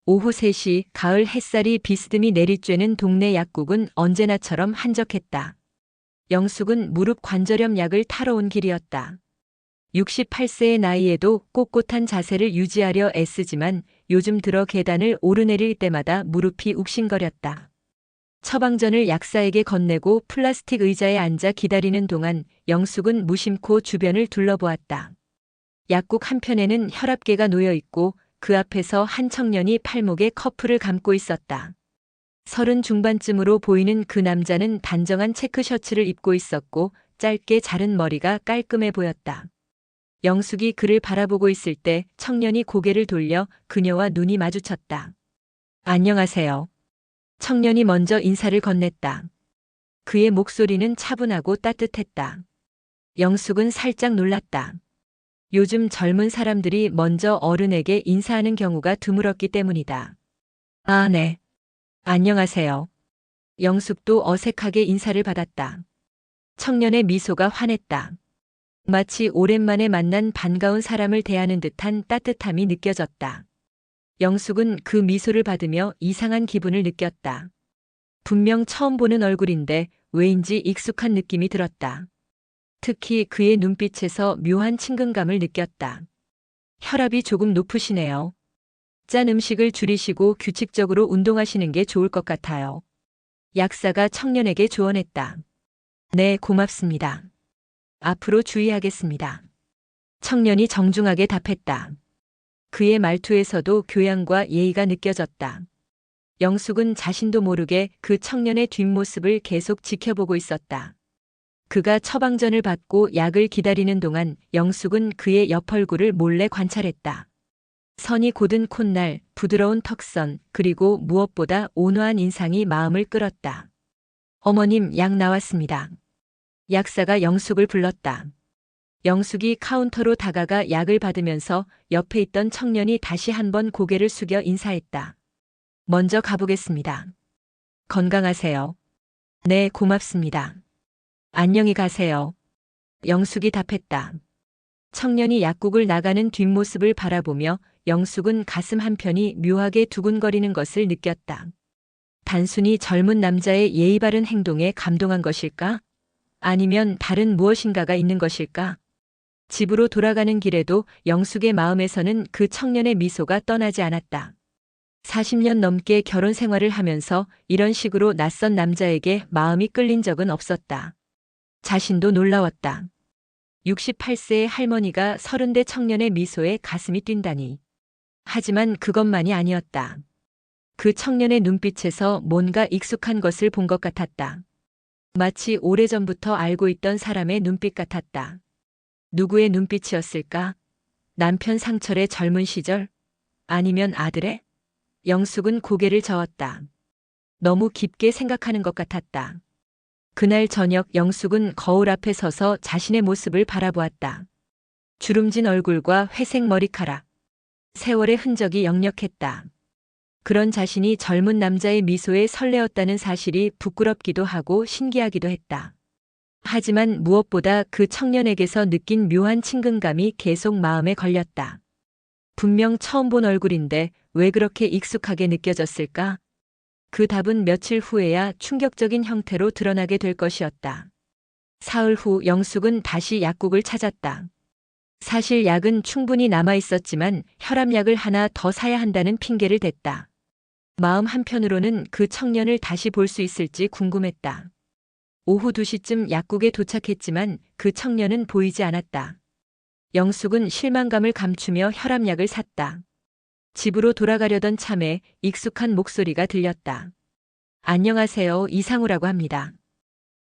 오후 3시 가을 햇살이 비스듬히 내리쬐는 동네 약국은 언제나처럼 한적했다. 영숙은 무릎 관절염 약을 타러 온 길이었다. 68세의 나이에도 꼿꼿한 자세를 유지하려 애쓰지만 요즘 들어 계단을 오르내릴 때마다 무릎이 욱신거렸다. 처방전을 약사에게 건네고 플라스틱 의자에 앉아 기다리는 동안 영숙은 무심코 주변을 둘러보았다. 약국 한편에는 혈압계가 놓여 있고 그 앞에서 한 청년이 팔목에 커프를 감고 있었다. 30 중반쯤으로 보이는 그 남자는 단정한 체크 셔츠를 입고 있었고 짧게 자른 머리가 깔끔해 보였다. 영숙이 그를 바라보고 있을 때 청년이 고개를 돌려 그녀와 눈이 마주쳤다. 안녕하세요. 청년이 먼저 인사를 건넸다. 그의 목소리는 차분하고 따뜻했다. 영숙은 살짝 놀랐다. 요즘 젊은 사람들이 먼저 어른에게 인사하는 경우가 드물었기 때문이다. 아, 네. 안녕하세요. 영숙도 어색하게 인사를 받았다. 청년의 미소가 환했다. 마치 오랜만에 만난 반가운 사람을 대하는 듯한 따뜻함이 느껴졌다. 영숙은 그 미소를 받으며 이상한 기분을 느꼈다. 분명 처음 보는 얼굴인데 왜인지 익숙한 느낌이 들었다. 특히 그의 눈빛에서 묘한 친근감을 느꼈다. 혈압이 조금 높으시네요. 짠 음식을 줄이시고 규칙적으로 운동하시는 게 좋을 것 같아요. 약사가 청년에게 조언했다. 네, 고맙습니다. 앞으로 주의하겠습니다. 청년이 정중하게 답했다. 그의 말투에서도 교양과 예의가 느껴졌다. 영숙은 자신도 모르게 그 청년의 뒷모습을 계속 지켜보고 있었다. 그가 처방전을 받고 약을 기다리는 동안 영숙은 그의 옆 얼굴을 몰래 관찰했다. 선이 곧은 콧날, 부드러운 턱선, 그리고 무엇보다 온화한 인상이 마음을 끌었다. 어머님, 약 나왔습니다. 약사가 영숙을 불렀다. 영숙이 카운터로 다가가 약을 받으면서 옆에 있던 청년이 다시 한번 고개를 숙여 인사했다. 먼저 가보겠습니다. 건강하세요. 네, 고맙습니다. 안녕히 가세요. 영숙이 답했다. 청년이 약국을 나가는 뒷모습을 바라보며 영숙은 가슴 한편이 묘하게 두근거리는 것을 느꼈다. 단순히 젊은 남자의 예의 바른 행동에 감동한 것일까? 아니면 다른 무엇인가가 있는 것일까? 집으로 돌아가는 길에도 영숙의 마음에서는 그 청년의 미소가 떠나지 않았다. 40년 넘게 결혼 생활을 하면서 이런 식으로 낯선 남자에게 마음이 끌린 적은 없었다. 자신도 놀라웠다. 68세의 할머니가 30대 청년의 미소에 가슴이 뛴다니. 하지만 그것만이 아니었다. 그 청년의 눈빛에서 뭔가 익숙한 것을 본 것 같았다. 마치 오래전부터 알고 있던 사람의 눈빛 같았다. 누구의 눈빛이었을까? 남편 상철의 젊은 시절? 아니면 아들의? 영숙은 고개를 저었다. 너무 깊게 생각하는 것 같았다. 그날 저녁 영숙은 거울 앞에 서서 자신의 모습을 바라보았다. 주름진 얼굴과 회색 머리카락. 세월의 흔적이 역력했다. 그런 자신이 젊은 남자의 미소에 설레었다는 사실이 부끄럽기도 하고 신기하기도 했다. 하지만 무엇보다 그 청년에게서 느낀 묘한 친근감이 계속 마음에 걸렸다. 분명 처음 본 얼굴인데 왜 그렇게 익숙하게 느껴졌을까? 그 답은 며칠 후에야 충격적인 형태로 드러나게 될 것이었다. 사흘 후 영숙은 다시 약국을 찾았다. 사실 약은 충분히 남아 있었지만 혈압약을 하나 더 사야 한다는 핑계를 댔다. 마음 한편으로는 그 청년을 다시 볼 수 있을지 궁금했다. 오후 2시쯤 약국에 도착했지만 그 청년은 보이지 않았다. 영숙은 실망감을 감추며 혈압약을 샀다. 집으로 돌아가려던 참에 익숙한 목소리가 들렸다. 안녕하세요, 이상우라고 합니다.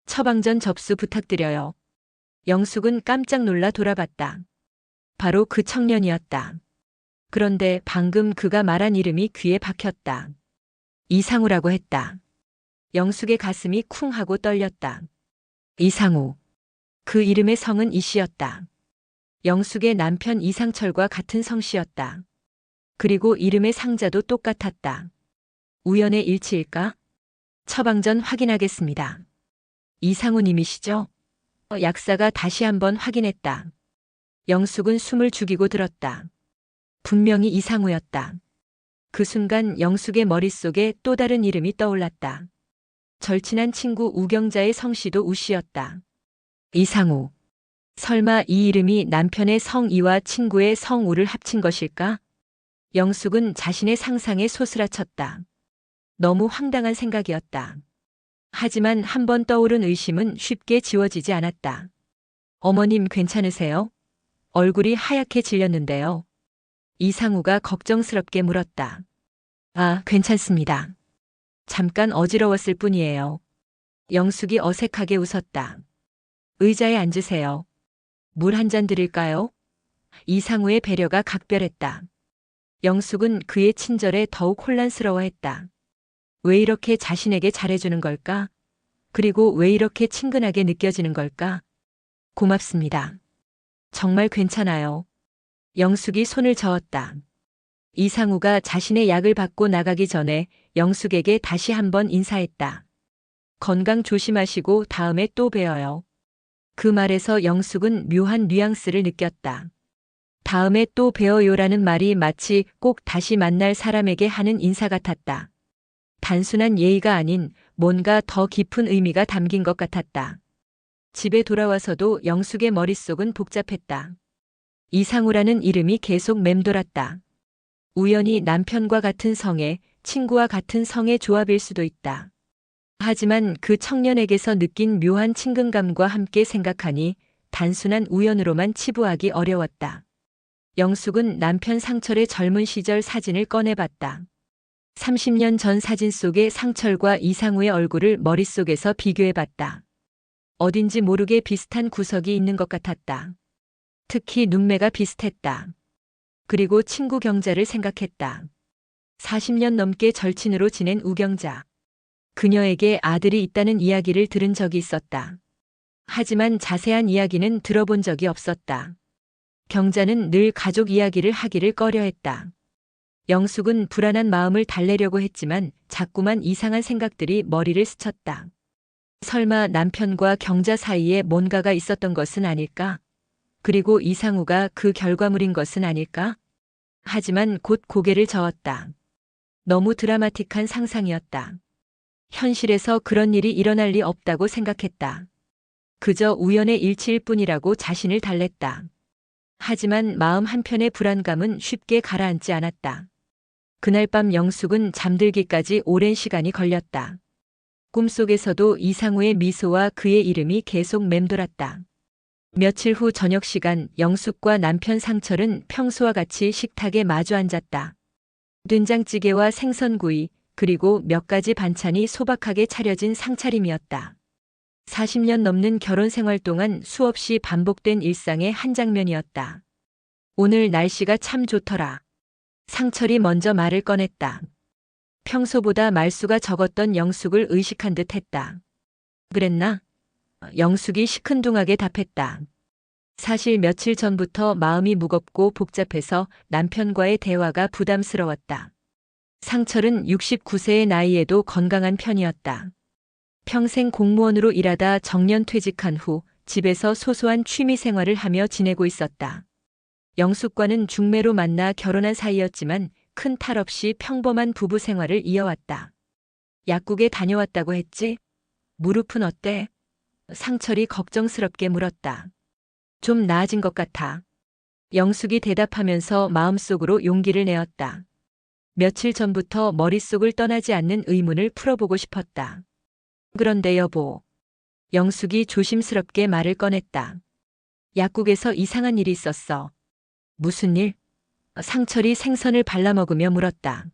처방전 접수 부탁드려요. 영숙은 깜짝 놀라 돌아봤다. 바로 그 청년이었다. 그런데 방금 그가 말한 이름이 귀에 박혔다. 이상우라고 했다. 영숙의 가슴이 쿵 하고 떨렸다. 이상우. 그 이름의 성은 이씨였다. 영숙의 남편 이상철과 같은 성씨였다. 그리고 이름의 상자도 똑같았다. 우연의 일치일까? 처방전 확인하겠습니다. 이상우님이시죠? 약사가 다시 한번 확인했다. 영숙은 숨을 죽이고 들었다. 분명히 이상우였다. 그 순간 영숙의 머릿속에 또 다른 이름이 떠올랐다. 절친한 친구 우경자의 성씨도 우씨였다. 이상우. 설마 이 이름이 남편의 성이와 친구의 성우를 합친 것일까? 영숙은 자신의 상상에 소스라쳤다. 너무 황당한 생각이었다. 하지만 한 번 떠오른 의심은 쉽게 지워지지 않았다. 어머님 괜찮으세요? 얼굴이 하얗게 질렸는데요. 이상우가 걱정스럽게 물었다. 아, 괜찮습니다. 잠깐 어지러웠을 뿐이에요. 영숙이 어색하게 웃었다. 의자에 앉으세요. 물 한 잔 드릴까요? 이상우의 배려가 각별했다. 영숙은 그의 친절에 더욱 혼란스러워했다. 왜 이렇게 자신에게 잘해주는 걸까? 그리고 왜 이렇게 친근하게 느껴지는 걸까? 고맙습니다. 정말 괜찮아요. 영숙이 손을 저었다. 이상우가 자신의 약을 받고 나가기 전에 영숙에게 다시 한번 인사했다. 건강 조심하시고 다음에 또 봬요. 그 말에서 영숙은 묘한 뉘앙스를 느꼈다. 다음에 또 봬요라는 말이 마치 꼭 다시 만날 사람에게 하는 인사 같았다. 단순한 예의가 아닌 뭔가 더 깊은 의미가 담긴 것 같았다. 집에 돌아와서도 영숙의 머릿속은 복잡했다. 이상우라는 이름이 계속 맴돌았다. 우연히 남편과 같은 성에, 친구와 같은 성의 조합일 수도 있다. 하지만 그 청년에게서 느낀 묘한 친근감과 함께 생각하니 단순한 우연으로만 치부하기 어려웠다. 영숙은 남편 상철의 젊은 시절 사진을 꺼내봤다. 30년 전 사진 속의 상철과 이상우의 얼굴을 머릿속에서 비교해봤다. 어딘지 모르게 비슷한 구석이 있는 것 같았다. 특히 눈매가 비슷했다. 그리고 친구 경자를 생각했다. 40년 넘게 절친으로 지낸 우경자. 그녀에게 아들이 있다는 이야기를 들은 적이 있었다. 하지만 자세한 이야기는 들어본 적이 없었다. 경자는 늘 가족 이야기를 하기를 꺼려했다. 영숙은 불안한 마음을 달래려고 했지만 자꾸만 이상한 생각들이 머리를 스쳤다. 설마 남편과 경자 사이에 뭔가가 있었던 것은 아닐까? 그리고 이상우가 그 결과물인 것은 아닐까? 하지만 곧 고개를 저었다. 너무 드라마틱한 상상이었다. 현실에서 그런 일이 일어날 리 없다고 생각했다. 그저 우연의 일치일 뿐이라고 자신을 달랬다. 하지만 마음 한편의 불안감은 쉽게 가라앉지 않았다. 그날 밤 영숙은 잠들기까지 오랜 시간이 걸렸다. 꿈속에서도 이상우의 미소와 그의 이름이 계속 맴돌았다. 며칠 후 저녁 시간 영숙과 남편 상철은 평소와 같이 식탁에 마주 앉았다. 된장찌개와 생선구이 그리고 몇 가지 반찬이 소박하게 차려진 상차림이었다. 40년 넘는 결혼 생활 동안 수없이 반복된 일상의 한 장면이었다. 오늘 날씨가 참 좋더라. 상철이 먼저 말을 꺼냈다. 평소보다 말수가 적었던 영숙을 의식한 듯 했다. 그랬나? 영숙이 시큰둥하게 답했다. 사실 며칠 전부터 마음이 무겁고 복잡해서 남편과의 대화가 부담스러웠다. 상철은 69세의 나이에도 건강한 편이었다. 평생 공무원으로 일하다 정년 퇴직한 후 집에서 소소한 취미 생활을 하며 지내고 있었다. 영숙과는 중매로 만나 결혼한 사이였지만 큰 탈 없이 평범한 부부 생활을 이어왔다. 약국에 다녀왔다고 했지? 무릎은 어때? 상철이 걱정스럽게 물었다. 좀 나아진 것 같아. 영숙이 대답하면서 마음속으로 용기를 내었다. 며칠 전부터 머릿속을 떠나지 않는 의문을 풀어보고 싶었다. 그런데 여보. 영숙이 조심스럽게 말을 꺼냈다. 약국에서 이상한 일이 있었어. 무슨 일? 상철이 생선을 발라먹으며 물었다.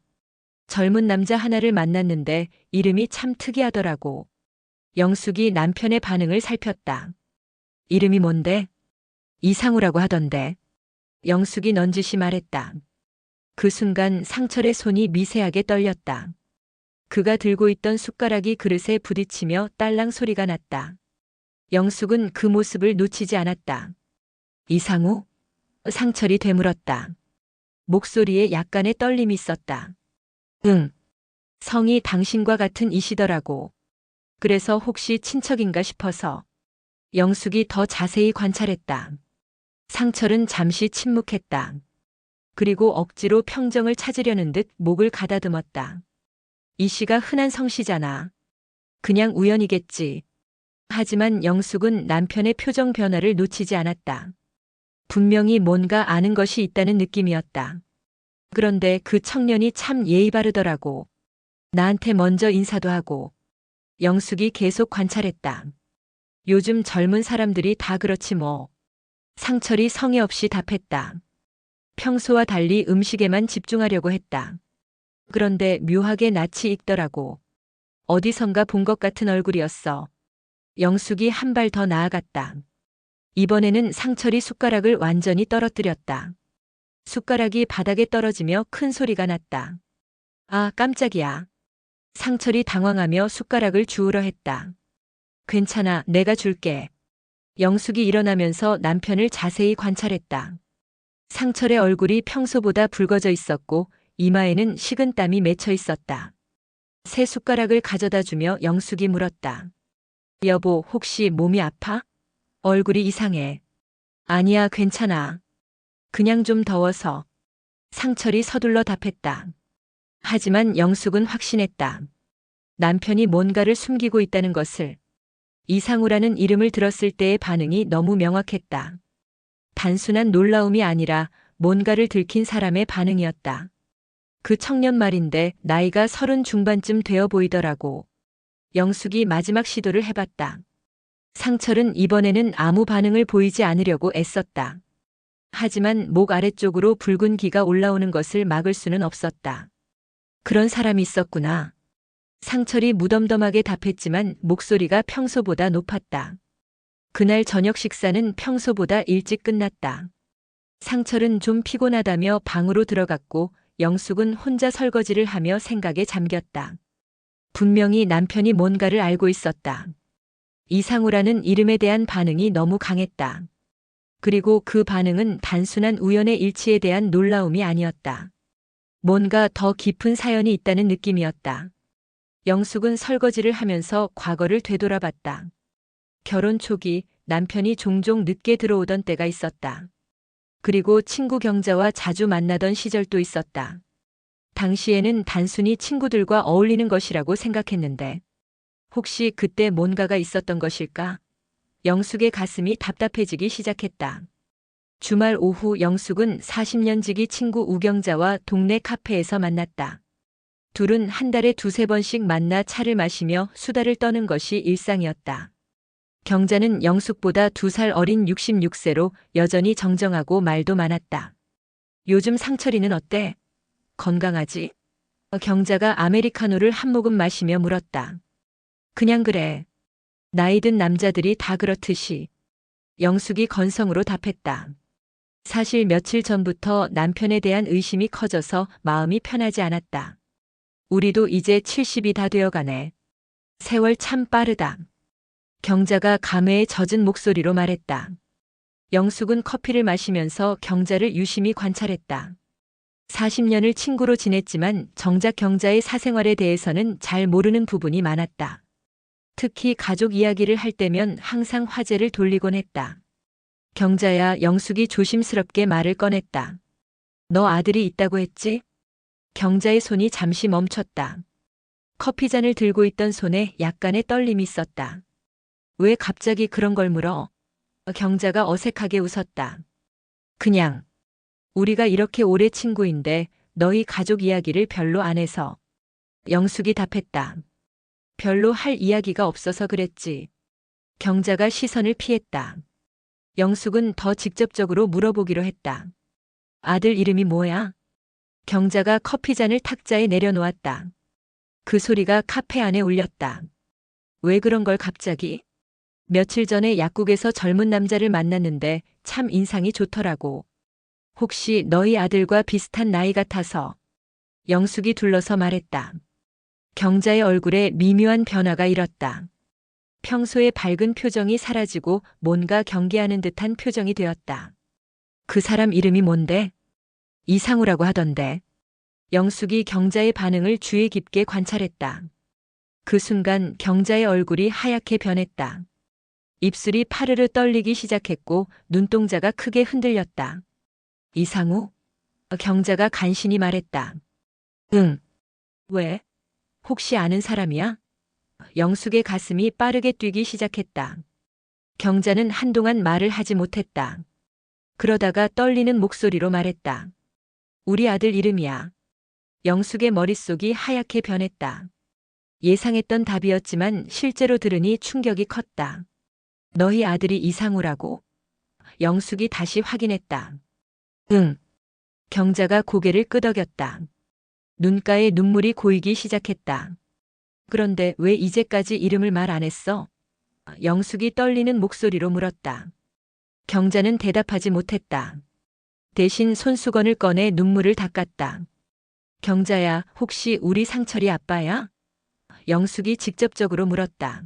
젊은 남자 하나를 만났는데 이름이 참 특이하더라고. 영숙이 남편의 반응을 살폈다. 이름이 뭔데? 이상우라고 하던데. 영숙이 넌지시 말했다. 그 순간 상철의 손이 미세하게 떨렸다. 그가 들고 있던 숟가락이 그릇에 부딪히며 딸랑 소리가 났다. 영숙은 그 모습을 놓치지 않았다. 이상우? 상철이 되물었다. 목소리에 약간의 떨림이 있었다. 응. 성이 당신과 같은 이시더라고. 그래서 혹시 친척인가 싶어서. 영숙이 더 자세히 관찰했다. 상철은 잠시 침묵했다. 그리고 억지로 평정을 찾으려는 듯 목을 가다듬었다. 이 씨가 흔한 성씨잖아. 그냥 우연이겠지. 하지만 영숙은 남편의 표정 변화를 놓치지 않았다. 분명히 뭔가 아는 것이 있다는 느낌이었다. 그런데 그 청년이 참 예의 바르더라고. 나한테 먼저 인사도 하고. 영숙이 계속 관찰했다. 요즘 젊은 사람들이 다 그렇지 뭐. 상철이 성의 없이 답했다. 평소와 달리 음식에만 집중하려고 했다. 그런데 묘하게 낯이 익더라고. 어디선가 본 것 같은 얼굴이었어. 영숙이 한 발 더 나아갔다. 이번에는 상철이 숟가락을 완전히 떨어뜨렸다. 숟가락이 바닥에 떨어지며 큰 소리가 났다. 아, 깜짝이야. 상철이 당황하며 숟가락을 주우러 했다. 괜찮아, 내가 줄게. 영숙이 일어나면서 남편을 자세히 관찰했다. 상철의 얼굴이 평소보다 붉어져 있었고 이마에는 식은땀이 맺혀 있었다. 새 숟가락을 가져다 주며 영숙이 물었다. 여보, 혹시 몸이 아파? 얼굴이 이상해. 아니야, 괜찮아. 그냥 좀 더워서. 상철이 서둘러 답했다. 하지만 영숙은 확신했다. 남편이 뭔가를 숨기고 있다는 것을. 이상우라는 이름을 들었을 때의 반응이 너무 명확했다. 단순한 놀라움이 아니라 뭔가를 들킨 사람의 반응이었다. 그 청년 말인데 나이가 30 중반쯤 되어 보이더라고. 영숙이 마지막 시도를 해봤다. 상철은 이번에는 아무 반응을 보이지 않으려고 애썼다. 하지만 목 아래쪽으로 붉은 기가 올라오는 것을 막을 수는 없었다. 그런 사람이 있었구나. 상철이 무덤덤하게 답했지만 목소리가 평소보다 높았다. 그날 저녁 식사는 평소보다 일찍 끝났다. 상철은 좀 피곤하다며 방으로 들어갔고 영숙은 혼자 설거지를 하며 생각에 잠겼다. 분명히 남편이 뭔가를 알고 있었다. 이상우라는 이름에 대한 반응이 너무 강했다. 그리고 그 반응은 단순한 우연의 일치에 대한 놀라움이 아니었다. 뭔가 더 깊은 사연이 있다는 느낌이었다. 영숙은 설거지를 하면서 과거를 되돌아봤다. 결혼 초기 남편이 종종 늦게 들어오던 때가 있었다. 그리고 친구 경자와 자주 만나던 시절도 있었다. 당시에는 단순히 친구들과 어울리는 것이라고 생각했는데 혹시 그때 뭔가가 있었던 것일까? 영숙의 가슴이 답답해지기 시작했다. 주말 오후 영숙은 40년 지기 친구 우경자와 동네 카페에서 만났다. 둘은 한 달에 두세 번씩 만나 차를 마시며 수다를 떠는 것이 일상이었다. 경자는 영숙보다 2살 어린 66세로 여전히 정정하고 말도 많았다. 요즘 상철이는 어때? 건강하지? 경자가 아메리카노를 한 모금 마시며 물었다. 그냥 그래. 나이 든 남자들이 다 그렇듯이. 영숙이 건성으로 답했다. 사실 며칠 전부터 남편에 대한 의심이 커져서 마음이 편하지 않았다. 우리도 이제 70이 다 되어가네. 세월 참 빠르다. 경자가 감회에 젖은 목소리로 말했다. 영숙은 커피를 마시면서 경자를 유심히 관찰했다. 40년을 친구로 지냈지만 정작 경자의 사생활에 대해서는 잘 모르는 부분이 많았다. 특히 가족 이야기를 할 때면 항상 화제를 돌리곤 했다. 경자야, 영숙이 조심스럽게 말을 꺼냈다. 너 아들이 있다고 했지? 경자의 손이 잠시 멈췄다. 커피잔을 들고 있던 손에 약간의 떨림이 있었다. 왜 갑자기 그런 걸 물어? 경자가 어색하게 웃었다. 그냥. 우리가 이렇게 오래 친구인데 너희 가족 이야기를 별로 안 해서. 영숙이 답했다. 별로 할 이야기가 없어서 그랬지. 경자가 시선을 피했다. 영숙은 더 직접적으로 물어보기로 했다. 아들 이름이 뭐야? 경자가 커피잔을 탁자에 내려놓았다. 그 소리가 카페 안에 울렸다. 왜 그런 걸 갑자기? 며칠 전에 약국에서 젊은 남자를 만났는데 참 인상이 좋더라고. 혹시 너희 아들과 비슷한 나이 같아서. 영숙이 둘러서 말했다. 경자의 얼굴에 미묘한 변화가 일었다. 평소의 밝은 표정이 사라지고 뭔가 경계하는 듯한 표정이 되었다. 그 사람 이름이 뭔데? 이상우라고 하던데. 영숙이 경자의 반응을 주의 깊게 관찰했다. 그 순간 경자의 얼굴이 하얗게 변했다. 입술이 파르르 떨리기 시작했고 눈동자가 크게 흔들렸다. 이상우? 경자가 간신히 말했다. 응. 왜? 혹시 아는 사람이야? 영숙의 가슴이 빠르게 뛰기 시작했다. 경자는 한동안 말을 하지 못했다. 그러다가 떨리는 목소리로 말했다. 우리 아들 이름이야. 영숙의 머릿속이 하얗게 변했다. 예상했던 답이었지만 실제로 들으니 충격이 컸다. 너희 아들이 이상우라고? 영숙이 다시 확인했다. 응. 경자가 고개를 끄덕였다. 눈가에 눈물이 고이기 시작했다. 그런데 왜 이제까지 이름을 말 안 했어? 영숙이 떨리는 목소리로 물었다. 경자는 대답하지 못했다. 대신 손수건을 꺼내 눈물을 닦았다. 경자야, 혹시 우리 상철이 아빠야? 영숙이 직접적으로 물었다.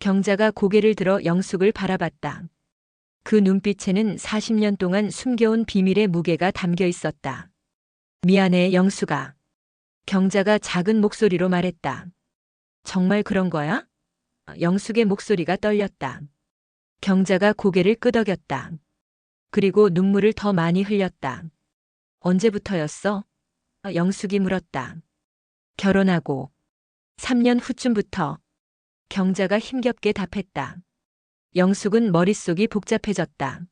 경자가 고개를 들어 영숙을 바라봤다. 그 눈빛에는 40년 동안 숨겨온 비밀의 무게가 담겨 있었다. 미안해, 영숙아. 경자가 작은 목소리로 말했다. 정말 그런 거야? 영숙의 목소리가 떨렸다. 경자가 고개를 끄덕였다. 그리고 눈물을 더 많이 흘렸다. 언제부터였어? 영숙이 물었다. 결혼하고 3년 후쯤부터. 경자가 힘겹게 답했다. 영숙은 머릿속이 복잡해졌다.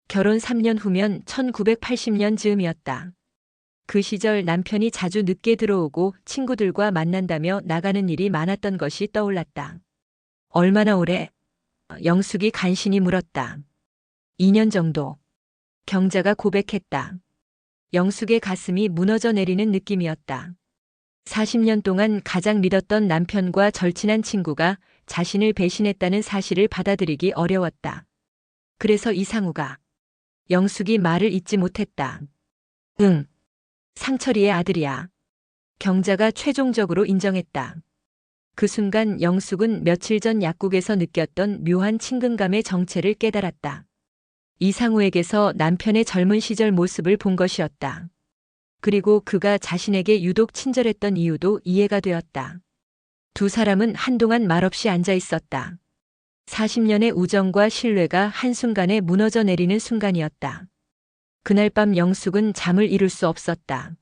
결혼 3년 후면 1980년 즈음이었다. 그 시절 남편이 자주 늦게 들어오고 친구들과 만난다며 나가는 일이 많았던 것이 떠올랐다. 얼마나 오래? 영숙이 간신히 물었다. 2년 정도. 경자가 고백했다. 영숙의 가슴이 무너져 내리는 느낌이었다. 40년 동안 가장 믿었던 남편과 절친한 친구가 자신을 배신했다는 사실을 받아들이기 어려웠다. 그래서 이상우가. 영숙이 말을 잇지 못했다. 응. 상철이의 아들이야. 경자가 최종적으로 인정했다. 그 순간 영숙은 며칠 전 약국에서 느꼈던 묘한 친근감의 정체를 깨달았다. 이상우에게서 남편의 젊은 시절 모습을 본 것이었다. 그리고 그가 자신에게 유독 친절했던 이유도 이해가 되었다. 두 사람은 한동안 말없이 앉아 있었다. 40년의 우정과 신뢰가 한순간에 무너져 내리는 순간이었다. 그날 밤 영숙은 잠을 이룰 수 없었다.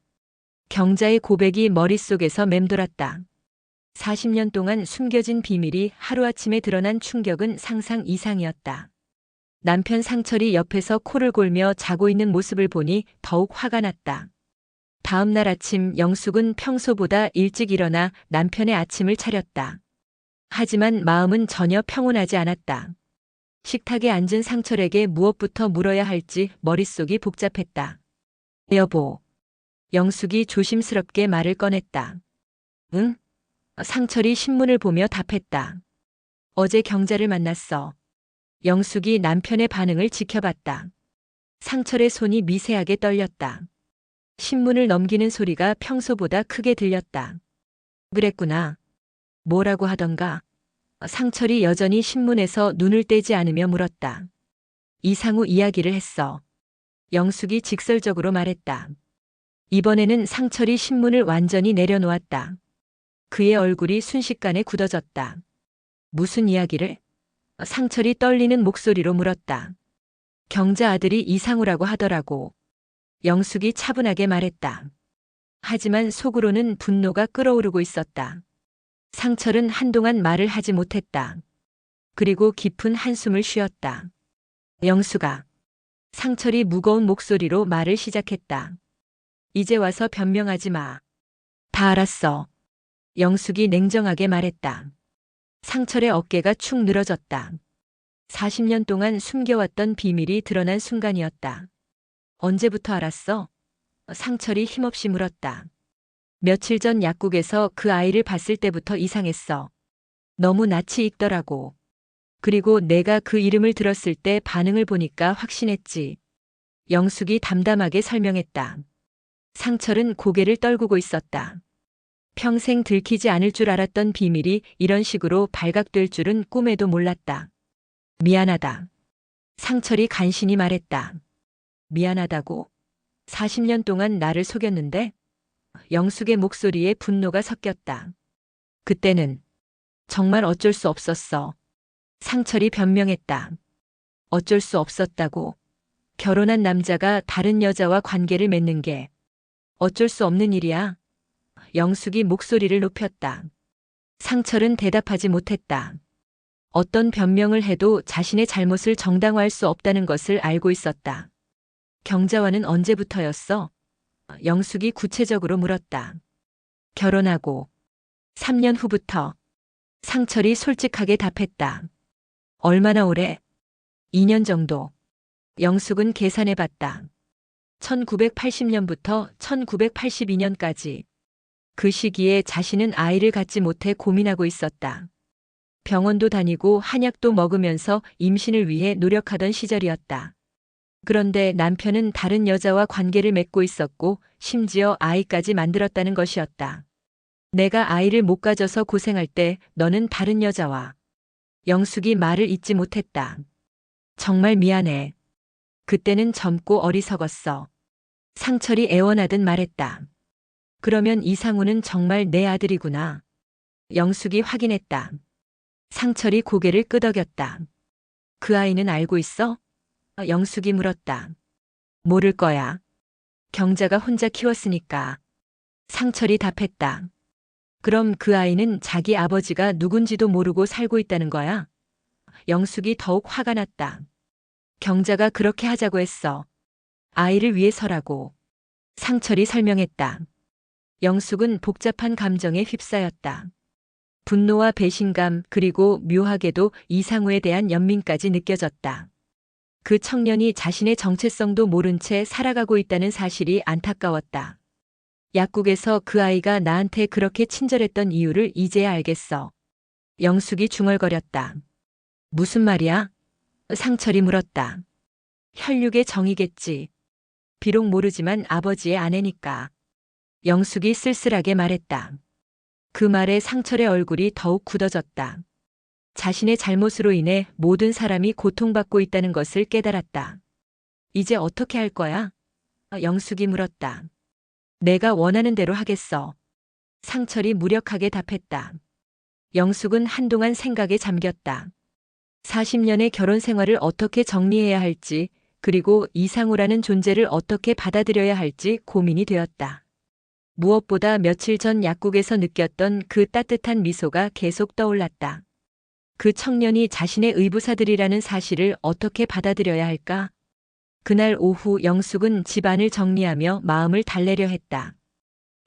경자의 고백이 머릿속에서 맴돌았다. 40년 동안 숨겨진 비밀이 하루아침에 드러난 충격은 상상 이상이었다. 남편 상철이 옆에서 코를 골며 자고 있는 모습을 보니 더욱 화가 났다. 다음 날 아침 영숙은 평소보다 일찍 일어나 남편의 아침을 차렸다. 하지만 마음은 전혀 평온하지 않았다. 식탁에 앉은 상철에게 무엇부터 물어야 할지 머릿속이 복잡했다. 여보. 영숙이 조심스럽게 말을 꺼냈다. 응? 상철이 신문을 보며 답했다. 어제 경자를 만났어. 영숙이 남편의 반응을 지켜봤다. 상철의 손이 미세하게 떨렸다. 신문을 넘기는 소리가 평소보다 크게 들렸다. 그랬구나. 뭐라고 하던가? 상철이 여전히 신문에서 눈을 떼지 않으며 물었다. 이상우 이야기를 했어. 영숙이 직설적으로 말했다. 이번에는 상철이 신문을 완전히 내려놓았다. 그의 얼굴이 순식간에 굳어졌다. 무슨 이야기를? 상철이 떨리는 목소리로 물었다. 경자 아들이 이상우라고 하더라고. 영숙이 차분하게 말했다. 하지만 속으로는 분노가 끓어오르고 있었다. 상철은 한동안 말을 하지 못했다. 그리고 깊은 한숨을 쉬었다. 영숙아. 상철이 무거운 목소리로 말을 시작했다. 이제 와서 변명하지 마. 다 알았어. 영숙이 냉정하게 말했다. 상철의 어깨가 축 늘어졌다. 40년 동안 숨겨왔던 비밀이 드러난 순간이었다. 언제부터 알았어? 상철이 힘없이 물었다. 며칠 전 약국에서 그 아이를 봤을 때부터 이상했어. 너무 낯이 익더라고. 그리고 내가 그 이름을 들었을 때 반응을 보니까 확신했지. 영숙이 담담하게 설명했다. 상철은 고개를 떨구고 있었다. 평생 들키지 않을 줄 알았던 비밀이 이런 식으로 발각될 줄은 꿈에도 몰랐다. 미안하다. 상철이 간신히 말했다. 미안하다고? 40년 동안 나를 속였는데? 영숙의 목소리에 분노가 섞였다. 그때는 정말 어쩔 수 없었어. 상철이 변명했다. 어쩔 수 없었다고. 결혼한 남자가 다른 여자와 관계를 맺는 게 어쩔 수 없는 일이야. 영숙이 목소리를 높였다. 상철은 대답하지 못했다. 어떤 변명을 해도 자신의 잘못을 정당화할 수 없다는 것을 알고 있었다. 경자와는 언제부터였어? 영숙이 구체적으로 물었다. 결혼하고 3년 후부터. 상철이 솔직하게 답했다. 얼마나 오래? 2년 정도. 영숙은 계산해 봤다. 1980년부터 1982년까지. 그 시기에 자신은 아이를 갖지 못해 고민하고 있었다. 병원도 다니고 한약도 먹으면서 임신을 위해 노력하던 시절이었다. 그런데 남편은 다른 여자와 관계를 맺고 있었고 심지어 아이까지 만들었다는 것이었다. 내가 아이를 못 가져서 고생할 때 너는 다른 여자와. 영숙이 말을 잇지 못했다. 정말 미안해. 그때는 젊고 어리석었어. 상철이 애원하듯 말했다. 그러면 이상우는 정말 내 아들이구나. 영숙이 확인했다. 상철이 고개를 끄덕였다. 그 아이는 알고 있어? 영숙이 물었다. 모를 거야. 경자가 혼자 키웠으니까. 상철이 답했다. 그럼 그 아이는 자기 아버지가 누군지도 모르고 살고 있다는 거야? 영숙이 더욱 화가 났다. 경자가 그렇게 하자고 했어. 아이를 위해서라고. 상철이 설명했다. 영숙은 복잡한 감정에 휩싸였다. 분노와 배신감 그리고 묘하게도 이상우에 대한 연민까지 느껴졌다. 그 청년이 자신의 정체성도 모른 채 살아가고 있다는 사실이 안타까웠다. 약국에서 그 아이가 나한테 그렇게 친절했던 이유를 이제야 알겠어. 영숙이 중얼거렸다. 무슨 말이야? 상철이 물었다. 혈육의 정이겠지. 비록 모르지만 아버지의 아내니까. 영숙이 쓸쓸하게 말했다. 그 말에 상철의 얼굴이 더욱 굳어졌다. 자신의 잘못으로 인해 모든 사람이 고통받고 있다는 것을 깨달았다. 이제 어떻게 할 거야? 영숙이 물었다. 내가 원하는 대로 하겠어. 상철이 무력하게 답했다. 영숙은 한동안 생각에 잠겼다. 40년의 결혼 생활을 어떻게 정리해야 할지, 그리고 이상우라는 존재를 어떻게 받아들여야 할지 고민이 되었다. 무엇보다 며칠 전 약국에서 느꼈던 그 따뜻한 미소가 계속 떠올랐다. 그 청년이 자신의 의붓아들이라는 사실을 어떻게 받아들여야 할까? 그날 오후 영숙은 집안을 정리하며 마음을 달래려 했다.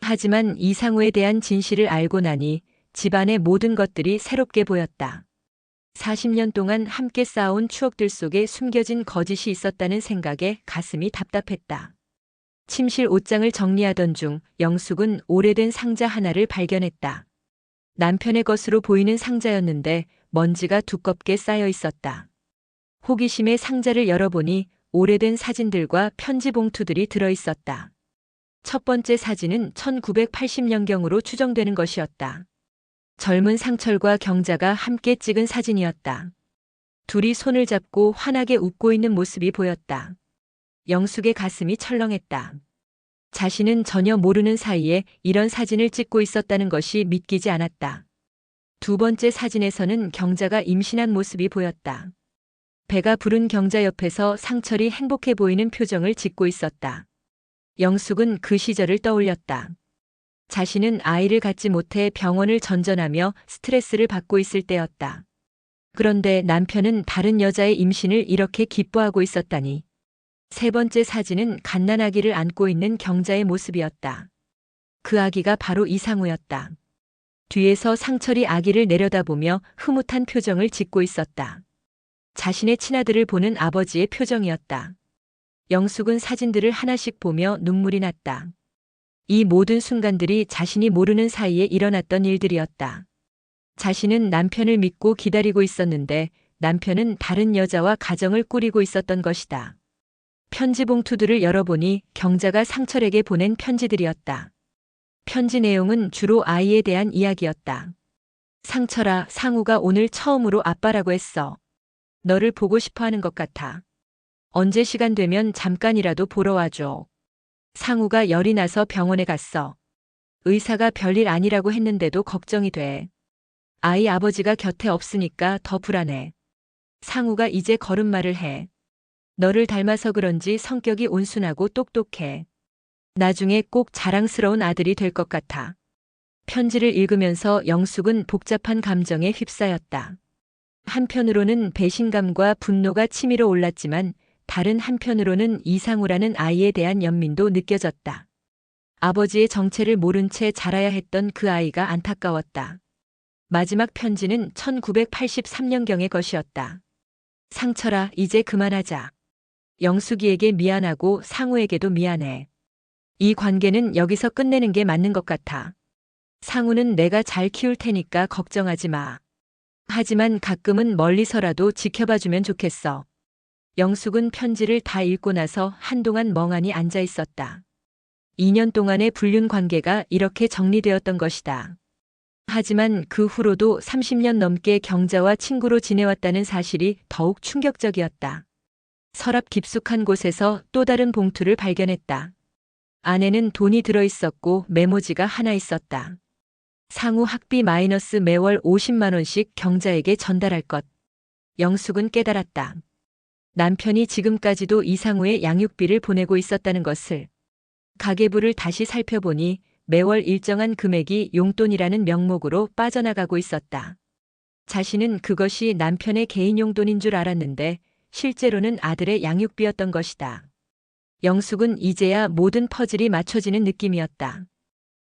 하지만 이상우에 대한 진실을 알고 나니 집안의 모든 것들이 새롭게 보였다. 40년 동안 함께 쌓아온 추억들 속에 숨겨진 거짓이 있었다는 생각에 가슴이 답답했다. 침실 옷장을 정리하던 중 영숙은 오래된 상자 하나를 발견했다. 남편의 것으로 보이는 상자였는데 먼지가 두껍게 쌓여 있었다. 호기심에 상자를 열어보니 오래된 사진들과 편지 봉투들이 들어 있었다. 첫 번째 사진은 1980년경으로 추정되는 것이었다. 젊은 상철과 경자가 함께 찍은 사진이었다. 둘이 손을 잡고 환하게 웃고 있는 모습이 보였다. 영숙의 가슴이 철렁했다. 자신은 전혀 모르는 사이에 이런 사진을 찍고 있었다는 것이 믿기지 않았다. 두 번째 사진에서는 경자가 임신한 모습이 보였다. 배가 부른 경자 옆에서 상철이 행복해 보이는 표정을 짓고 있었다. 영숙은 그 시절을 떠올렸다. 자신은 아이를 갖지 못해 병원을 전전하며 스트레스를 받고 있을 때였다. 그런데 남편은 다른 여자의 임신을 이렇게 기뻐하고 있었다니. 세 번째 사진은 갓난아기를 안고 있는 경자의 모습이었다. 그 아기가 바로 이상우였다. 뒤에서 상철이 아기를 내려다보며 흐뭇한 표정을 짓고 있었다. 자신의 친아들을 보는 아버지의 표정이었다. 영숙은 사진들을 하나씩 보며 눈물이 났다. 이 모든 순간들이 자신이 모르는 사이에 일어났던 일들이었다. 자신은 남편을 믿고 기다리고 있었는데 남편은 다른 여자와 가정을 꾸리고 있었던 것이다. 편지 봉투들을 열어보니 경자가 상철에게 보낸 편지들이었다. 편지 내용은 주로 아이에 대한 이야기였다. 상철아, 상우가 오늘 처음으로 아빠라고 했어. 너를 보고 싶어 하는 것 같아. 언제 시간 되면 잠깐이라도 보러 와줘. 상우가 열이 나서 병원에 갔어. 의사가 별일 아니라고 했는데도 걱정이 돼. 아이 아버지가 곁에 없으니까 더 불안해. 상우가 이제 걸음마를 해. 너를 닮아서 그런지 성격이 온순하고 똑똑해. 나중에 꼭 자랑스러운 아들이 될 것 같아. 편지를 읽으면서 영숙은 복잡한 감정에 휩싸였다. 한편으로는 배신감과 분노가 치밀어 올랐지만 다른 한편으로는 이상우라는 아이에 대한 연민도 느껴졌다. 아버지의 정체를 모른 채 자라야 했던 그 아이가 안타까웠다. 마지막 편지는 1983년경의 것이었다. 상철아, 이제 그만하자. 영숙이에게 미안하고 상우에게도 미안해. 이 관계는 여기서 끝내는 게 맞는 것 같아. 상우는 내가 잘 키울 테니까 걱정하지 마. 하지만 가끔은 멀리서라도 지켜봐주면 좋겠어. 영숙은 편지를 다 읽고 나서 한동안 멍하니 앉아 있었다. 2년 동안의 불륜 관계가 이렇게 정리되었던 것이다. 하지만 그 후로도 30년 넘게 경자와 친구로 지내왔다는 사실이 더욱 충격적이었다. 서랍 깊숙한 곳에서 또 다른 봉투를 발견했다. 안에는 돈이 들어있었고 메모지가 하나 있었다. 상우 학비 마이너스 매월 50만 원씩 경자에게 전달할 것. 영숙은 깨달았다. 남편이 지금까지도 이상우의 양육비를 보내고 있었다는 것을. 가계부를 다시 살펴보니 매월 일정한 금액이 용돈이라는 명목으로 빠져나가고 있었다. 자신은 그것이 남편의 개인 용돈인 줄 알았는데 실제로는 아들의 양육비였던 것이다. 영숙은 이제야 모든 퍼즐이 맞춰지는 느낌이었다.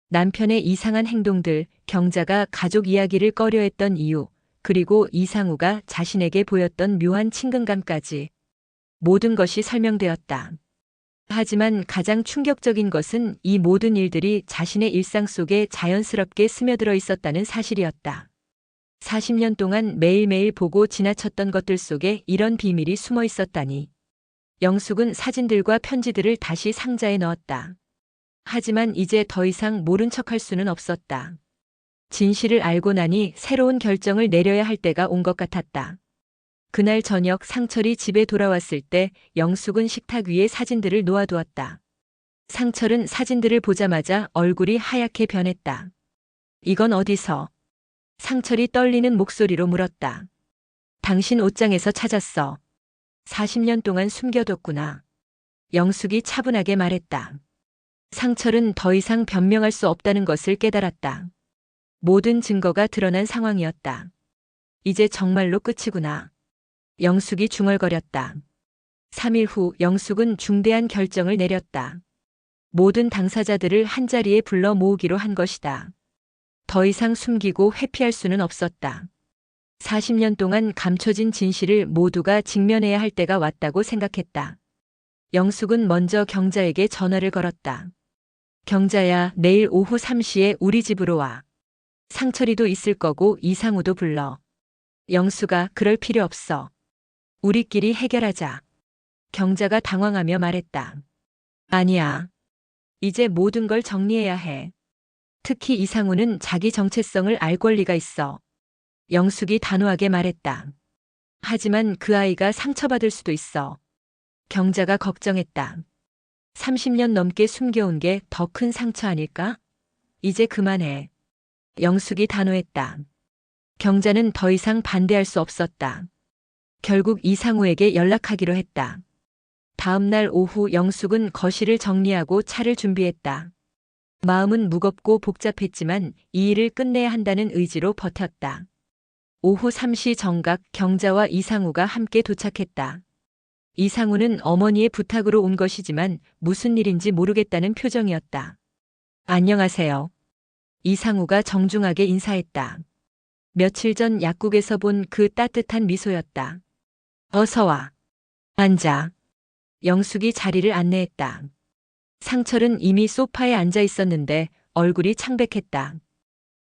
남편의 이상한 행동들, 경자가 가족 이야기를 꺼려했던 이유, 그리고 이상우가 자신에게 보였던 묘한 친근감까지 모든 것이 설명되었다. 하지만 가장 충격적인 것은 이 모든 일들이 자신의 일상 속에 자연스럽게 스며들어 있었다는 사실이었다. 40년 동안 매일매일 보고 지나쳤던 것들 속에 이런 비밀이 숨어 있었다니. 영숙은 사진들과 편지들을 다시 상자에 넣었다. 하지만 이제 더 이상 모른 척할 수는 없었다. 진실을 알고 나니 새로운 결정을 내려야 할 때가 온 것 같았다. 그날 저녁 상철이 집에 돌아왔을 때 영숙은 식탁 위에 사진들을 놓아두었다. 상철은 사진들을 보자마자 얼굴이 하얗게 변했다. 이건 어디서? 상철이 떨리는 목소리로 물었다. 당신 옷장에서 찾았어. 40년 동안 숨겨뒀구나. 영숙이 차분하게 말했다. 상철은 더 이상 변명할 수 없다는 것을 깨달았다. 모든 증거가 드러난 상황이었다. 이제 정말로 끝이구나. 영숙이 중얼거렸다. 3일 후 영숙은 중대한 결정을 내렸다. 모든 당사자들을 한자리에 불러 모으기로 한 것이다. 더 이상 숨기고 회피할 수는 없었다. 40년 동안 감춰진 진실을 모두가 직면해야 할 때가 왔다고 생각했다. 영숙은 먼저 경자에게 전화를 걸었다. 경자야, 내일 오후 3시에 우리 집으로 와. 상철이도 있을 거고 이상우도 불러. 영숙아, 그럴 필요 없어. 우리끼리 해결하자. 경자가 당황하며 말했다. 아니야. 이제 모든 걸 정리해야 해. 특히 이상우는 자기 정체성을 알 권리가 있어. 영숙이 단호하게 말했다. 하지만 그 아이가 상처받을 수도 있어. 경자가 걱정했다. 30년 넘게 숨겨온 게 더 큰 상처 아닐까? 이제 그만해. 영숙이 단호했다. 경자는 더 이상 반대할 수 없었다. 결국 이상우에게 연락하기로 했다. 다음 날 오후 영숙은 거실을 정리하고 차를 준비했다. 마음은 무겁고 복잡했지만 이 일을 끝내야 한다는 의지로 버텼다. 오후 3시 정각 경자와 이상우가 함께 도착했다. 이상우는 어머니의 부탁으로 온 것이지만 무슨 일인지 모르겠다는 표정이었다. 안녕하세요. 이상우가 정중하게 인사했다. 며칠 전 약국에서 본 그 따뜻한 미소였다. 어서 와. 앉아. 영숙이 자리를 안내했다. 상철은 이미 소파에 앉아 있었는데 얼굴이 창백했다.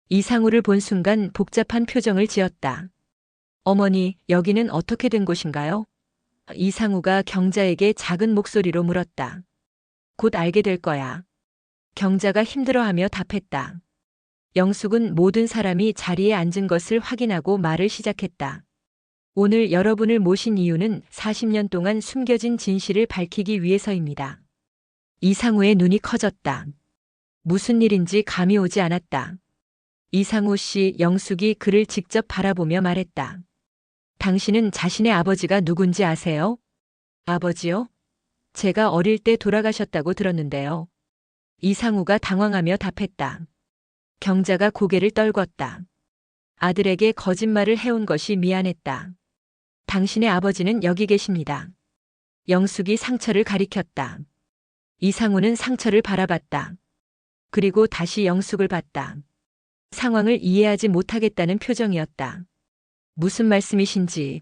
이상우를 본 순간 복잡한 표정을 지었다. 어머니, 여기는 어떻게 된 곳인가요? 이상우가 경자에게 작은 목소리로 물었다. 곧 알게 될 거야. 경자가 힘들어하며 답했다. 영숙은 모든 사람이 자리에 앉은 것을 확인하고 말을 시작했다. 오늘 여러분을 모신 이유는 40년 동안 숨겨진 진실을 밝히기 위해서입니다. 이상우의 눈이 커졌다. 무슨 일인지 감이 오지 않았다. 이상우 씨, 영숙이 그를 직접 바라보며 말했다. 당신은 자신의 아버지가 누군지 아세요? 아버지요? 제가 어릴 때 돌아가셨다고 들었는데요. 이상우가 당황하며 답했다. 경자가 고개를 떨궜다. 아들에게 거짓말을 해온 것이 미안했다. 당신의 아버지는 여기 계십니다. 영숙이 상처를 가리켰다. 이상우는 상처를 바라봤다. 그리고 다시 영숙을 봤다. 상황을 이해하지 못하겠다는 표정이었다. 무슨 말씀이신지.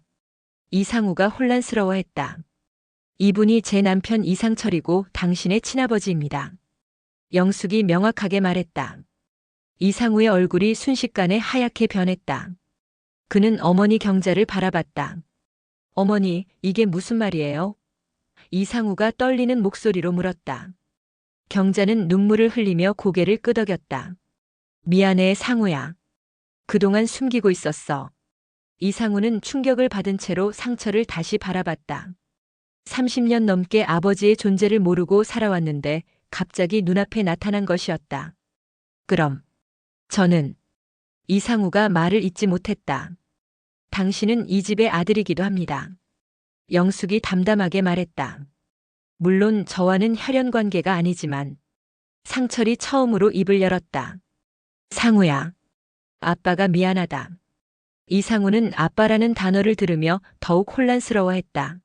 이상우가 혼란스러워했다. 이분이 제 남편 이상철이고 당신의 친아버지입니다. 영숙이 명확하게 말했다. 이상우의 얼굴이 순식간에 하얗게 변했다. 그는 어머니 경자를 바라봤다. 어머니, 이게 무슨 말이에요? 이상우가 떨리는 목소리로 물었다. 경자는 눈물을 흘리며 고개를 끄덕였다. 미안해, 상우야. 그동안 숨기고 있었어. 이상우는 충격을 받은 채로 상처를 다시 바라봤다. 30년 넘게 아버지의 존재를 모르고 살아왔는데 갑자기 눈앞에 나타난 것이었다. 그럼 저는 이상우가 말을 잇지 못했다. 당신은 이 집의 아들이기도 합니다. 영숙이 담담하게 말했다. 물론 저와는 혈연 관계가 아니지만. 상철이 처음으로 입을 열었다. 상우야. 아빠가 미안하다. 이상우는 아빠라는 단어를 들으며 더욱 혼란스러워했다.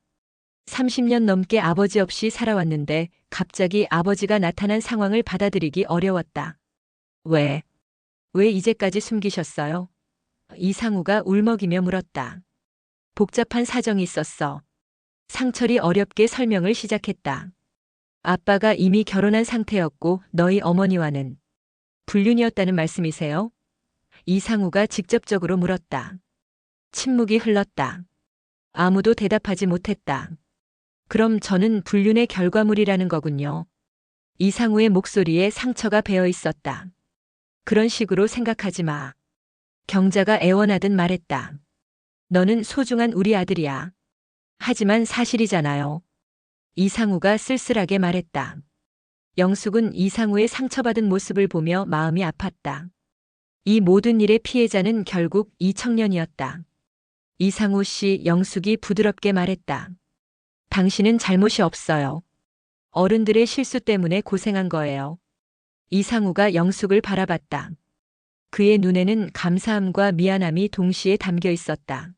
30년 넘게 아버지 없이 살아왔는데 갑자기 아버지가 나타난 상황을 받아들이기 어려웠다. 왜 이제까지 숨기셨어요? 이상우가 울먹이며 물었다. 복잡한 사정이 있었어. 상철이 어렵게 설명을 시작했다. 아빠가 이미 결혼한 상태였고 너희 어머니와는 불륜이었다는 말씀이세요? 이상우가 직접적으로 물었다. 침묵이 흘렀다. 아무도 대답하지 못했다. 그럼 저는 불륜의 결과물이라는 거군요. 이상우의 목소리에 상처가 배어 있었다. 그런 식으로 생각하지 마. 경자가 애원하듯 말했다. 너는 소중한 우리 아들이야. 하지만 사실이잖아요. 이상우가 쓸쓸하게 말했다. 영숙은 이상우의 상처받은 모습을 보며 마음이 아팠다. 이 모든 일의 피해자는 결국 이 청년이었다. 이상우 씨, 영숙이 부드럽게 말했다. 당신은 잘못이 없어요. 어른들의 실수 때문에 고생한 거예요. 이상우가 영숙을 바라봤다. 그의 눈에는 감사함과 미안함이 동시에 담겨 있었다.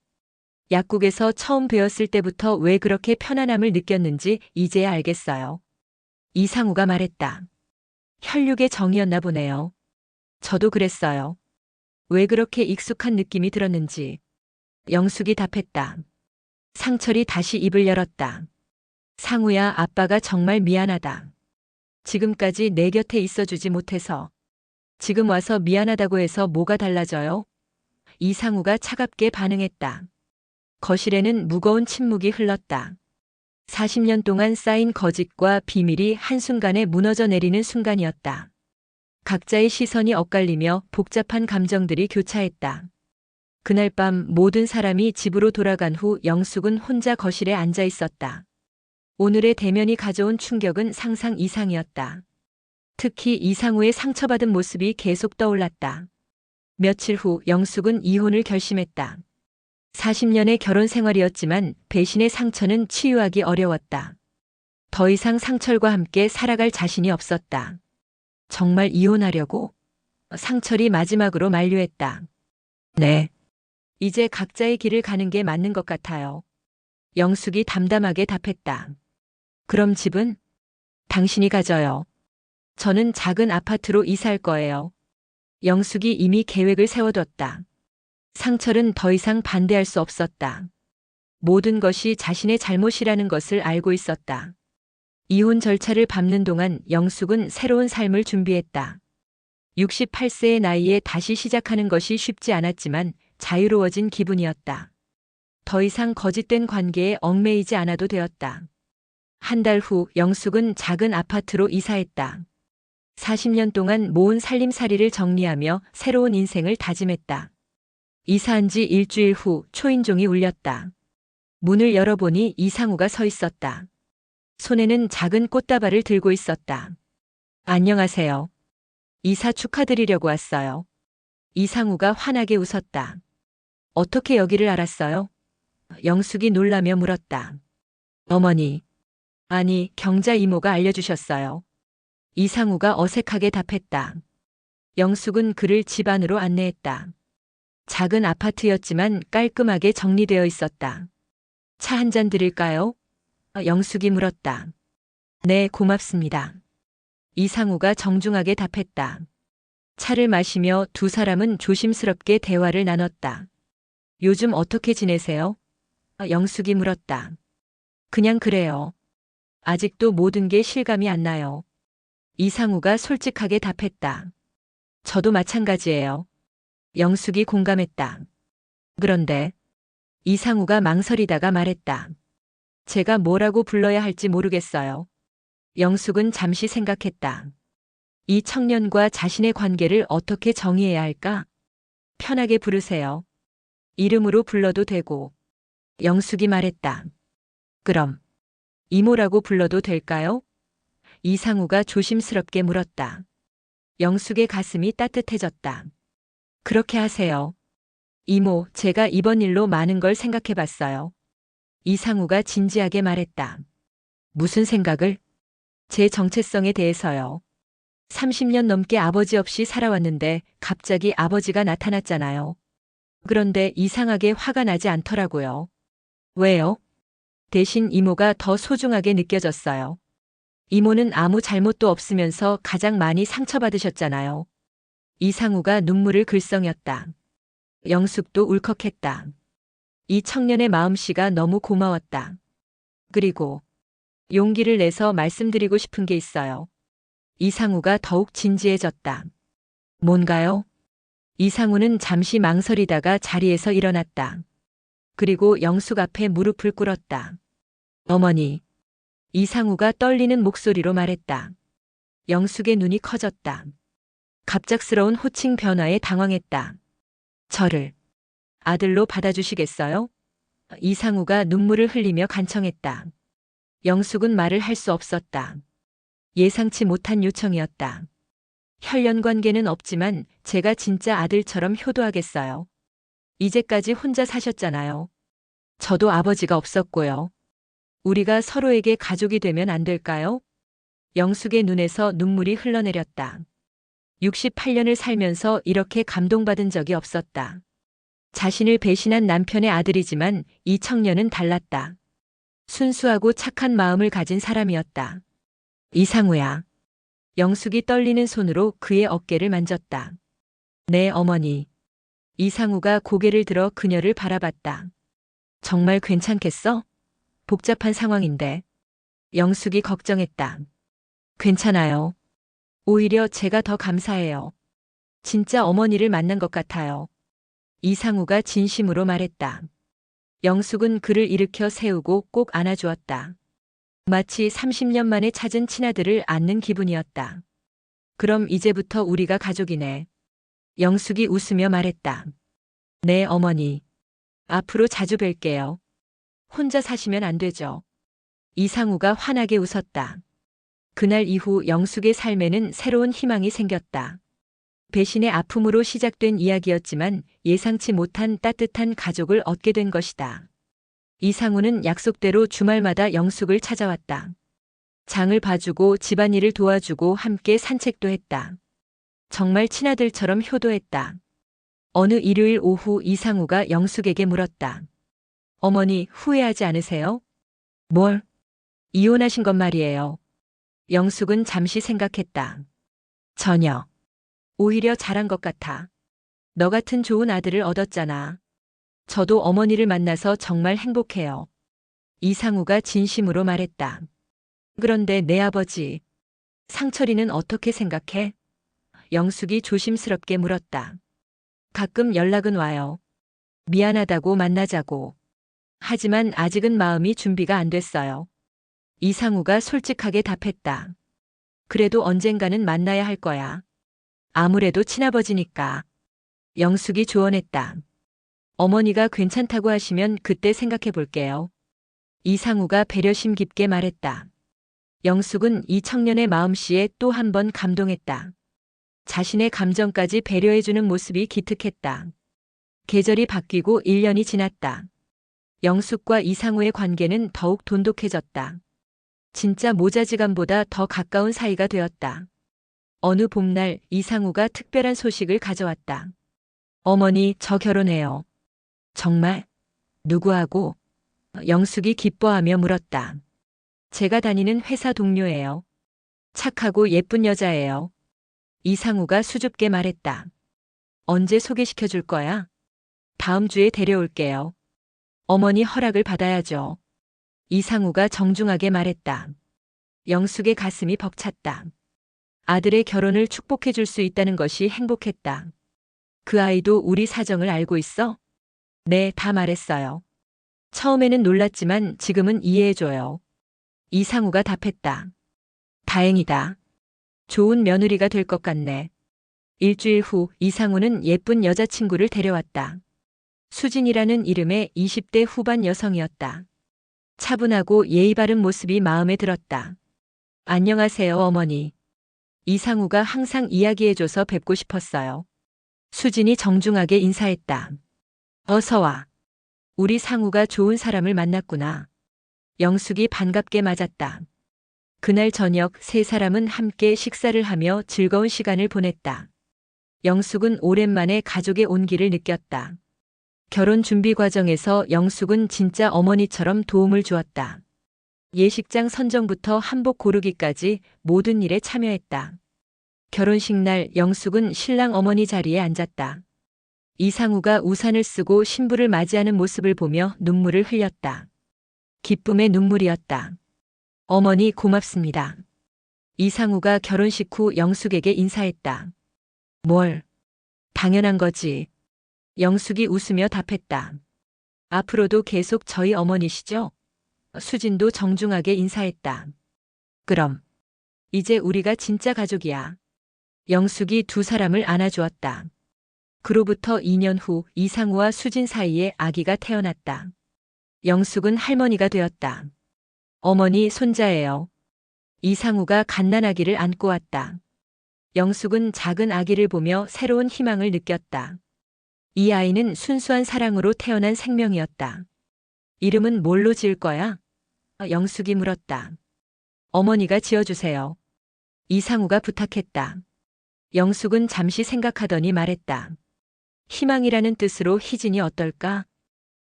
약국에서 처음 뵈었을 때부터 왜 그렇게 편안함을 느꼈는지 이제야 알겠어요. 이상우가 말했다. 혈육의 정이었나 보네요. 저도 그랬어요. 왜 그렇게 익숙한 느낌이 들었는지. 영숙이 답했다. 상철이 다시 입을 열었다. 상우야, 아빠가 정말 미안하다. 지금까지 내 곁에 있어주지 못해서. 지금 와서 미안하다고 해서 뭐가 달라져요? 이상우가 차갑게 반응했다. 거실에는 무거운 침묵이 흘렀다. 40년 동안 쌓인 거짓과 비밀이 한순간에 무너져 내리는 순간이었다. 각자의 시선이 엇갈리며 복잡한 감정들이 교차했다. 그날 밤 모든 사람이 집으로 돌아간 후 영숙은 혼자 거실에 앉아 있었다. 오늘의 대면이 가져온 충격은 상상 이상이었다. 특히 이상우의 상처받은 모습이 계속 떠올랐다. 며칠 후 영숙은 이혼을 결심했다. 40년의 결혼 생활이었지만 배신의 상처는 치유하기 어려웠다. 더 이상 상철과 함께 살아갈 자신이 없었다. 정말 이혼하려고? 상철이 마지막으로 만류했다. 네. 이제 각자의 길을 가는 게 맞는 것 같아요. 영숙이 담담하게 답했다. 그럼 집은? 당신이 가져요. 저는 작은 아파트로 이사할 거예요. 영숙이 이미 계획을 세워뒀다. 상철은 더 이상 반대할 수 없었다. 모든 것이 자신의 잘못이라는 것을 알고 있었다. 이혼 절차를 밟는 동안 영숙은 새로운 삶을 준비했다. 68세의 나이에 다시 시작하는 것이 쉽지 않았지만 자유로워진 기분이었다. 더 이상 거짓된 관계에 얽매이지 않아도 되었다. 한 달 후 영숙은 작은 아파트로 이사했다. 40년 동안 모은 살림살이를 정리하며 새로운 인생을 다짐했다. 이사한 지 일주일 후 초인종이 울렸다. 문을 열어보니 이상우가 서 있었다. 손에는 작은 꽃다발을 들고 있었다. 안녕하세요. 이사 축하드리려고 왔어요. 이상우가 환하게 웃었다. 어떻게 여기를 알았어요? 영숙이 놀라며 물었다. 어머니. 아니, 경자 이모가 알려주셨어요. 이상우가 어색하게 답했다. 영숙은 그를 집 안으로 안내했다. 작은 아파트였지만 깔끔하게 정리되어 있었다. 차 한 잔 드릴까요? 영숙이 물었다. 네, 고맙습니다. 이상우가 정중하게 답했다. 차를 마시며 두 사람은 조심스럽게 대화를 나눴다. 요즘 어떻게 지내세요? 영숙이 물었다. 그냥 그래요. 아직도 모든 게 실감이 안 나요. 이상우가 솔직하게 답했다. 저도 마찬가지예요. 영숙이 공감했다. 그런데 이상우가 망설이다가 말했다. 제가 뭐라고 불러야 할지 모르겠어요. 영숙은 잠시 생각했다. 이 청년과 자신의 관계를 어떻게 정의해야 할까? 편하게 부르세요. 이름으로 불러도 되고. 영숙이 말했다. 그럼 이모라고 불러도 될까요? 이상우가 조심스럽게 물었다. 영숙의 가슴이 따뜻해졌다. 그렇게 하세요. 이모, 제가 이번 일로 많은 걸 생각해 봤어요. 이상우가 진지하게 말했다. 무슨 생각을? 제 정체성에 대해서요. 30년 넘게 아버지 없이 살아왔는데 갑자기 아버지가 나타났잖아요. 그런데 이상하게 화가 나지 않더라고요. 왜요? 대신 이모가 더 소중하게 느껴졌어요. 이모는 아무 잘못도 없으면서 가장 많이 상처받으셨잖아요. 이상우가 눈물을 글썽였다. 영숙도 울컥했다. 이 청년의 마음씨가 너무 고마웠다. 그리고 용기를 내서 말씀드리고 싶은 게 있어요. 이상우가 더욱 진지해졌다. 뭔가요? 이상우는 잠시 망설이다가 자리에서 일어났다. 그리고 영숙 앞에 무릎을 꿇었다. 어머니. 이상우가 떨리는 목소리로 말했다. 영숙의 눈이 커졌다. 갑작스러운 호칭 변화에 당황했다. 저를 아들로 받아주시겠어요? 이상우가 눈물을 흘리며 간청했다. 영숙은 말을 할 수 없었다. 예상치 못한 요청이었다. 혈연 관계는 없지만 제가 진짜 아들처럼 효도하겠어요. 이제까지 혼자 사셨잖아요. 저도 아버지가 없었고요. 우리가 서로에게 가족이 되면 안 될까요? 영숙의 눈에서 눈물이 흘러내렸다. 68년을 살면서 이렇게 감동받은 적이 없었다. 자신을 배신한 남편의 아들이지만 이 청년은 달랐다. 순수하고 착한 마음을 가진 사람이었다. 이상우야. 영숙이 떨리는 손으로 그의 어깨를 만졌다. 네, 어머니. 이상우가 고개를 들어 그녀를 바라봤다. 정말 괜찮겠어? 복잡한 상황인데. 영숙이 걱정했다. 괜찮아요. 오히려 제가 더 감사해요. 진짜 어머니를 만난 것 같아요. 이상우가 진심으로 말했다. 영숙은 그를 일으켜 세우고 꼭 안아주었다. 마치 30년 만에 찾은 친아들을 안는 기분이었다. 그럼 이제부터 우리가 가족이네. 영숙이 웃으며 말했다. 네, 어머니. 앞으로 자주 뵐게요. 혼자 사시면 안 되죠. 이상우가 환하게 웃었다. 그날 이후 영숙의 삶에는 새로운 희망이 생겼다. 배신의 아픔으로 시작된 이야기였지만 예상치 못한 따뜻한 가족을 얻게 된 것이다. 이상우는 약속대로 주말마다 영숙을 찾아왔다. 장을 봐주고 집안일을 도와주고 함께 산책도 했다. 정말 친아들처럼 효도했다. 어느 일요일 오후 이상우가 영숙에게 물었다. 어머니, 후회하지 않으세요? 뭘? 이혼하신 것 말이에요. 영숙은 잠시 생각했다. 전혀. 오히려 잘한 것 같아. 너 같은 좋은 아들을 얻었잖아. 저도 어머니를 만나서 정말 행복해요. 이상우가 진심으로 말했다. 그런데 내 아버지, 상철이는 어떻게 생각해? 영숙이 조심스럽게 물었다. 가끔 연락은 와요. 미안하다고 만나자고. 하지만 아직은 마음이 준비가 안 됐어요. 이상우가 솔직하게 답했다. 그래도 언젠가는 만나야 할 거야. 아무래도 친아버지니까. 영숙이 조언했다. 어머니가 괜찮다고 하시면 그때 생각해 볼게요. 이상우가 배려심 깊게 말했다. 영숙은 이 청년의 마음씨에 또 한 번 감동했다. 자신의 감정까지 배려해주는 모습이 기특했다. 계절이 바뀌고 1년이 지났다. 영숙과 이상우의 관계는 더욱 돈독해졌다. 진짜 모자지간보다 더 가까운 사이가 되었다. 어느 봄날 이상우가 특별한 소식을 가져왔다. 어머니, 저 결혼해요. 정말? 누구하고? 영숙이 기뻐하며 물었다. 제가 다니는 회사 동료예요. 착하고 예쁜 여자예요. 이상우가 수줍게 말했다. 언제 소개시켜 줄 거야? 다음 주에 데려올게요. 어머니 허락을 받아야죠. 이상우가 정중하게 말했다. 영숙의 가슴이 벅찼다. 아들의 결혼을 축복해 줄 수 있다는 것이 행복했다. 그 아이도 우리 사정을 알고 있어? 네, 다 말했어요. 처음에는 놀랐지만 지금은 이해해줘요. 이상우가 답했다. 다행이다. 좋은 며느리가 될 것 같네. 일주일 후 이상우는 예쁜 여자친구를 데려왔다. 수진이라는 이름의 20대 후반 여성이었다. 차분하고 예의 바른 모습이 마음에 들었다. 안녕하세요, 어머니. 이상우가 항상 이야기해줘서 뵙고 싶었어요. 수진이 정중하게 인사했다. 어서 와. 우리 상우가 좋은 사람을 만났구나. 영숙이 반갑게 맞았다. 그날 저녁 세 사람은 함께 식사를 하며 즐거운 시간을 보냈다. 영숙은 오랜만에 가족의 온기를 느꼈다. 결혼 준비 과정에서 영숙은 진짜 어머니처럼 도움을 주었다. 예식장 선정부터 한복 고르기까지 모든 일에 참여했다. 결혼식 날 영숙은 신랑 어머니 자리에 앉았다. 이상우가 우산을 쓰고 신부를 맞이하는 모습을 보며 눈물을 흘렸다. 기쁨의 눈물이었다. 어머니 고맙습니다. 이상우가 결혼식 후 영숙에게 인사했다. 뭘? 당연한 거지. 영숙이 웃으며 답했다. 앞으로도 계속 저희 어머니시죠? 수진도 정중하게 인사했다. 그럼. 이제 우리가 진짜 가족이야. 영숙이 두 사람을 안아주었다. 그로부터 2년 후 이상우와 수진 사이에 아기가 태어났다. 영숙은 할머니가 되었다. 어머니 손자예요. 이상우가 갓난아기를 안고 왔다. 영숙은 작은 아기를 보며 새로운 희망을 느꼈다. 이 아이는 순수한 사랑으로 태어난 생명이었다. 이름은 뭘로 지을 거야? 영숙이 물었다. 어머니가 지어주세요. 이상우가 부탁했다. 영숙은 잠시 생각하더니 말했다. 희망이라는 뜻으로 희진이 어떨까?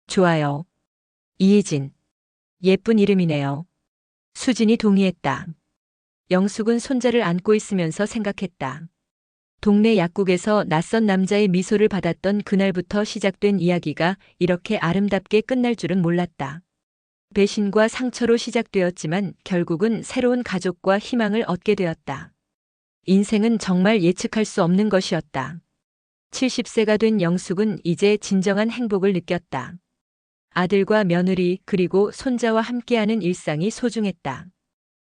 좋아요. 이희진. 예쁜 이름이네요. 수진이 동의했다. 영숙은 손자를 안고 있으면서 생각했다. 동네 약국에서 낯선 남자의 미소를 받았던 그날부터 시작된 이야기가 이렇게 아름답게 끝날 줄은 몰랐다. 배신과 상처로 시작되었지만 결국은 새로운 가족과 희망을 얻게 되었다. 인생은 정말 예측할 수 없는 것이었다. 70세가 된 영숙은 이제 진정한 행복을 느꼈다. 아들과 며느리 그리고 손자와 함께하는 일상이 소중했다.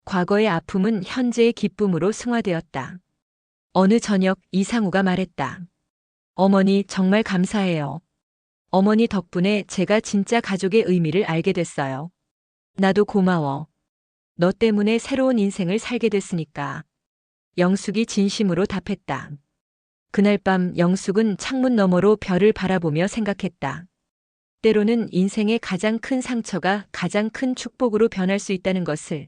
과거의 아픔은 현재의 기쁨으로 승화되었다. 어느 저녁 이상우가 말했다. 어머니 정말 감사해요. 어머니 덕분에 제가 진짜 가족의 의미를 알게 됐어요. 나도 고마워. 너 때문에 새로운 인생을 살게 됐으니까. 영숙이 진심으로 답했다. 그날 밤 영숙은 창문 너머로 별을 바라보며 생각했다. 때로는 인생의 가장 큰 상처가 가장 큰 축복으로 변할 수 있다는 것을.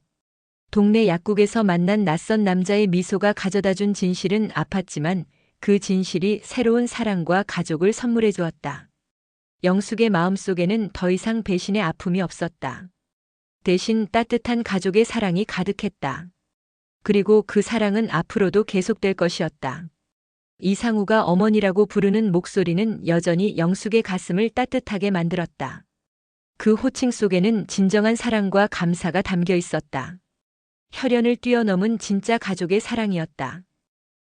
동네 약국에서 만난 낯선 남자의 미소가 가져다 준 진실은 아팠지만 그 진실이 새로운 사랑과 가족을 선물해 주었다. 영숙의 마음속에는 더 이상 배신의 아픔이 없었다. 대신 따뜻한 가족의 사랑이 가득했다. 그리고 그 사랑은 앞으로도 계속될 것이었다. 이상우가 어머니라고 부르는 목소리는 여전히 영숙의 가슴을 따뜻하게 만들었다. 그 호칭 속에는 진정한 사랑과 감사가 담겨 있었다. 혈연을 뛰어넘은 진짜 가족의 사랑이었다.